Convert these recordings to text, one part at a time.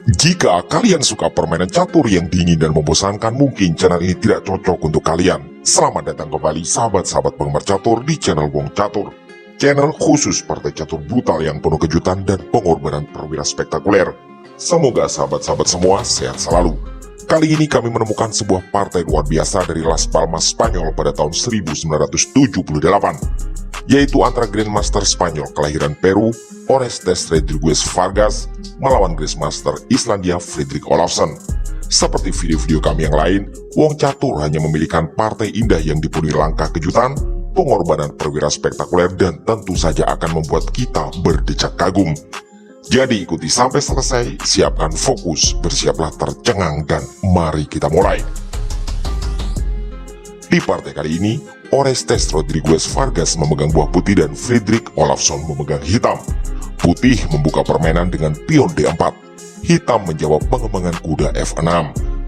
Jika kalian suka permainan catur yang dingin dan membosankan, mungkin channel ini tidak cocok untuk kalian. Selamat datang kembali sahabat-sahabat penggemar catur di channel Wong Catur. Channel khusus partai catur brutal yang penuh kejutan dan pengorbanan perwira spektakuler. Semoga sahabat-sahabat semua sehat selalu. Kali ini kami menemukan sebuah partai luar biasa dari Las Palmas, Spanyol pada tahun 1978. Yaitu antara Grandmaster Spanyol kelahiran Peru, Orestes Rodrigues Vargas, melawan Grandmaster Islandia Fredrik Olafsson. Seperti video-video kami yang lain, Wong Catur hanya memilihkan partai indah yang dipenuhi langkah kejutan, pengorbanan perwira spektakuler, dan tentu saja akan membuat kita berdecak kagum. Jadi ikuti sampai selesai, siapkan fokus, bersiaplah tercengang, dan mari kita mulai. Di partai kali ini, Orestes Rodrigues Vargas memegang buah putih dan Fredrik Olafsson memegang hitam. Putih membuka permainan dengan pion D4. Hitam menjawab pengembangan kuda F6.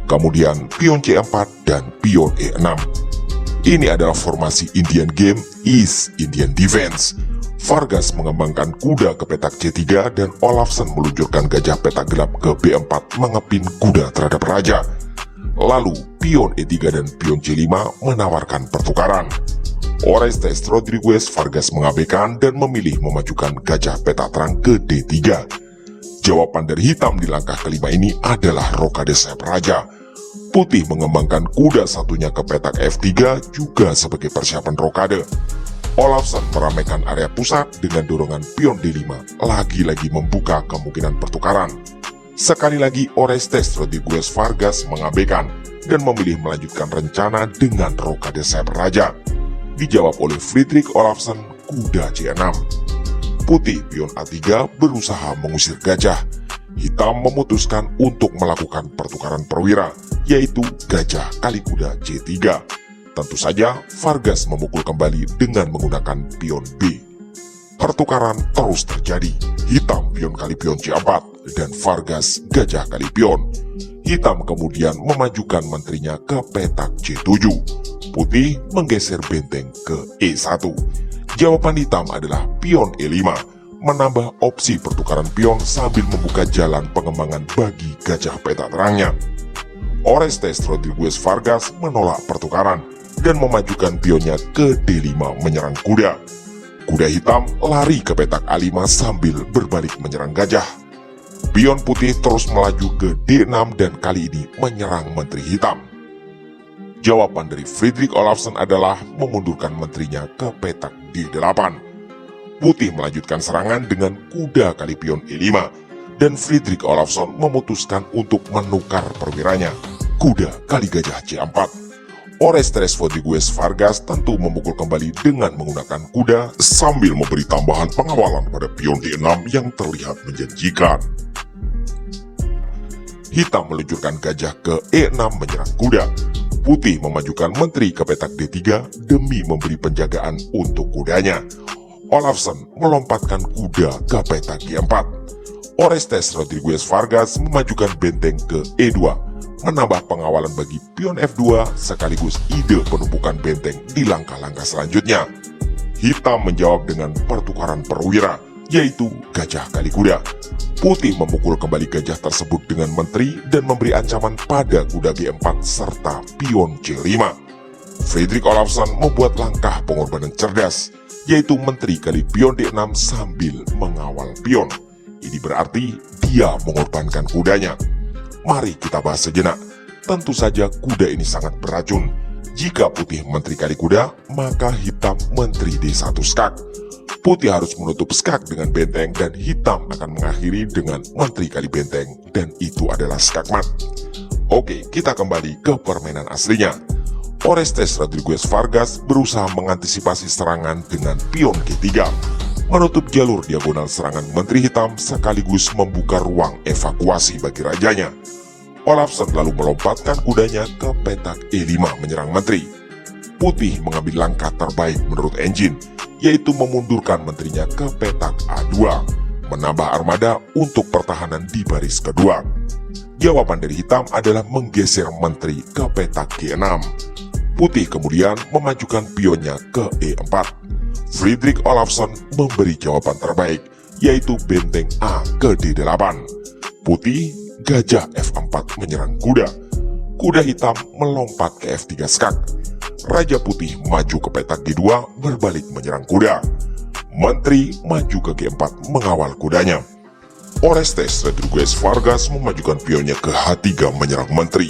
Kemudian pion C4 dan pion E6. Ini adalah formasi Indian Game East Indian Defense. Vargas mengembangkan kuda ke petak C3 dan Olafsson meluncurkan gajah petak gelap ke B4 mengepin kuda terhadap raja. Lalu pion E3 dan pion C5 menawarkan pertukaran. Orestes Rodrigues Vargas mengabaikan dan memilih memajukan gajah petak terang ke D3. Jawaban dari hitam di langkah kelima ini adalah rokade sayap raja. Putih mengembangkan kuda satunya ke petak F3 juga sebagai persiapan rokade. Olafsson meramaikan area pusat dengan dorongan pion D5, lagi-lagi membuka kemungkinan pertukaran. Sekali lagi Orestes Rodrigues Vargas mengabaikan dan memilih melanjutkan rencana dengan rokade sayap raja. Dijawab oleh Fredrik Olafsson kuda C6. Putih pion A3 berusaha mengusir gajah. Hitam memutuskan untuk melakukan pertukaran perwira, yaitu gajah kali kuda C3. Tentu saja Vargas memukul kembali dengan menggunakan pion B. Pertukaran terus terjadi. Hitam pion kali pion C4 dan Vargas gajah kali pion. Hitam kemudian memajukan menterinya ke petak C7. Putih menggeser benteng ke E1. Jawaban hitam adalah pion E5, menambah opsi pertukaran pion sambil membuka jalan pengembangan bagi gajah petak terangnya. Orestes Rodrigues Vargas menolak pertukaran dan memajukan pionnya ke D5 menyerang kuda. Kuda hitam lari ke petak A5 sambil berbalik menyerang gajah. Pion putih terus melaju ke D6 dan kali ini menyerang menteri hitam. Jawaban dari Fredrik Olafsson adalah memundurkan menterinya ke petak D8. Putih melanjutkan serangan dengan kuda kali pion E5 dan Fredrik Olafsson memutuskan untuk menukar perwiranya, kuda kali gajah C4. Orestes Rodrigues Vargas tentu memukul kembali dengan menggunakan kuda sambil memberi tambahan pengawalan pada pion D6 yang terlihat menjanjikan. Hitam meluncurkan gajah ke E6 menyerang kuda. Putih memajukan menteri ke petak D3 demi memberi penjagaan untuk kudanya. Olafsson melompatkan kuda ke petak G4. Orestes Rodrigues Vargas memajukan benteng ke E2, menambah pengawalan bagi pion F2 sekaligus ide penumpukan benteng di langkah-langkah selanjutnya. Hitam menjawab dengan pertukaran perwira, yaitu gajah kali kuda. Putih memukul kembali gajah tersebut dengan menteri dan memberi ancaman pada kuda G4 serta pion C5. Fredrik Olafsson membuat langkah pengorbanan cerdas, yaitu menteri kali pion D6 sambil mengawal pion. Ini berarti dia mengorbankan kudanya. Mari kita bahas sejenak. Tentu saja kuda ini sangat beracun. Jika putih menteri kali kuda, maka hitam menteri D1 skak. Putih harus menutup skak dengan benteng dan hitam akan mengakhiri dengan menteri kali benteng, dan itu adalah skakmat. Oke, kita kembali ke permainan aslinya. Orestes Rodrigues Vargas berusaha mengantisipasi serangan dengan pion G3, menutup jalur diagonal serangan menteri hitam sekaligus membuka ruang evakuasi bagi rajanya. Olafsson lalu melompatkan kudanya ke petak E5 menyerang menteri. Putih mengambil langkah terbaik menurut engine, yaitu memundurkan menterinya ke petak A2, menambah armada untuk pertahanan di baris kedua. Jawaban dari hitam adalah menggeser menteri ke petak G6. Putih kemudian memajukan pionnya ke E4. Fredrik Olafsson memberi jawaban terbaik, yaitu benteng A ke D8. Putih gajah F4 menyerang kuda. Kuda hitam melompat ke F3 skak. Raja putih maju ke petak G2 berbalik menyerang kuda. Menteri maju ke G4 mengawal kudanya. Orestes Rodriguez Vargas memajukan pionnya ke H3 menyerang menteri.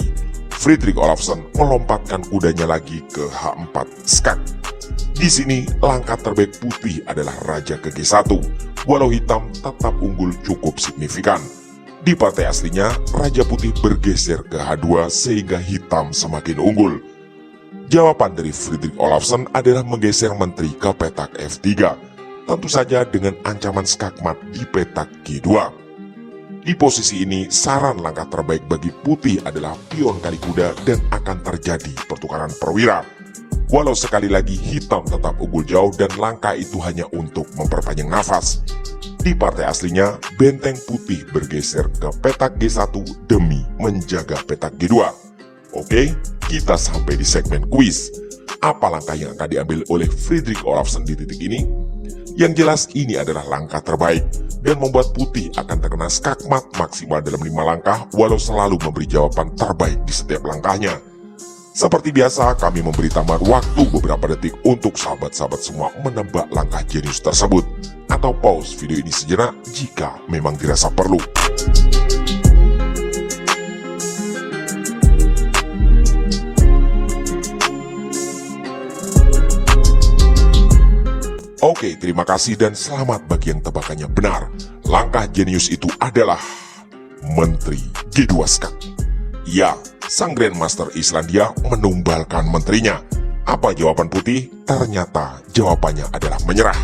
Fredrik Olafsson melompatkan kudanya lagi ke H4 skak. Di sini langkah terbaik putih adalah raja ke G1, walau hitam tetap unggul cukup signifikan. Di partai aslinya, raja putih bergeser ke H2 sehingga hitam semakin unggul. Jawaban dari Fredrik Olafsson adalah menggeser menteri ke petak F3, tentu saja dengan ancaman skakmat di petak G2. Di posisi ini, saran langkah terbaik bagi putih adalah pion kali kuda dan akan terjadi pertukaran perwira. Walau sekali lagi hitam tetap unggul jauh dan langkah itu hanya untuk memperpanjang nafas. Di partai aslinya, benteng putih bergeser ke petak G1 demi menjaga petak G2. Oke, kita sampai di segmen kuis. Apa langkah yang akan diambil oleh Fredrik Olafsson di titik ini? Yang jelas ini adalah langkah terbaik dan membuat putih akan terkena skakmat maksimal dalam 5 langkah walau selalu memberi jawaban terbaik di setiap langkahnya. Seperti biasa, kami memberi tambahan waktu beberapa detik untuk sahabat-sahabat semua menebak langkah jenius tersebut. Atau pause video ini sejenak jika memang dirasa perlu. Oke, terima kasih dan selamat bagi yang tebakannya benar. Langkah jenius itu adalah Menteri G2 skak. Ya, sang Grandmaster Islandia menumbalkan menterinya. Apa jawaban putih? Ternyata jawabannya adalah menyerah.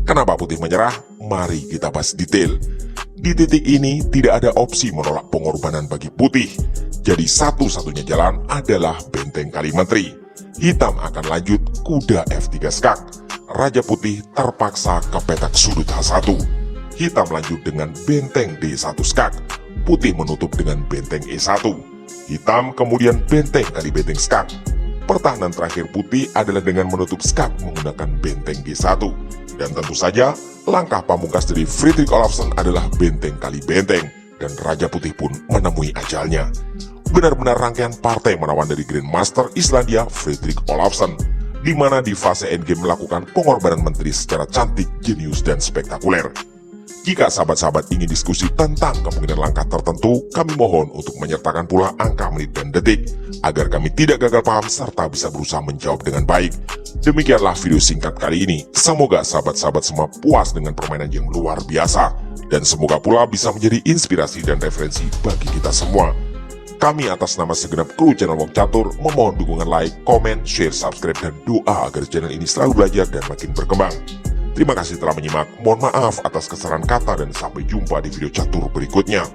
Kenapa putih menyerah? Mari kita bahas detail. Di titik ini tidak ada opsi menolak pengorbanan bagi putih. Jadi satu-satunya jalan adalah benteng kali menteri. Hitam akan lanjut kuda F3 skak. Raja putih terpaksa ke petak sudut H1. Hitam lanjut dengan benteng D1 skak. Putih menutup dengan benteng E1. Hitam kemudian benteng kali benteng skak. Pertahanan terakhir putih adalah dengan menutup skak menggunakan benteng G1. Dan tentu saja, langkah pamungkas dari Fredrik Olafsson adalah benteng kali benteng, dan Raja Putih pun menemui ajalnya. Benar-benar rangkaian partai menawan dari Grandmaster Islandia Fredrik Olafsson, di mana di fase endgame melakukan pengorbanan menteri secara cantik, jenius, dan spektakuler. Jika sahabat-sahabat ingin diskusi tentang kemungkinan langkah tertentu, kami mohon untuk menyertakan pula angka menit dan detik, agar kami tidak gagal paham serta bisa berusaha menjawab dengan baik. Demikianlah video singkat kali ini. Semoga sahabat-sahabat semua puas dengan permainan yang luar biasa, dan semoga pula bisa menjadi inspirasi dan referensi bagi kita semua. Kami atas nama segenap kru channel Wong Catur memohon dukungan like, komen, share, subscribe, dan doa agar channel ini selalu belajar dan makin berkembang. Terima kasih telah menyimak, mohon maaf atas kesalahan kata dan sampai jumpa di video catur berikutnya.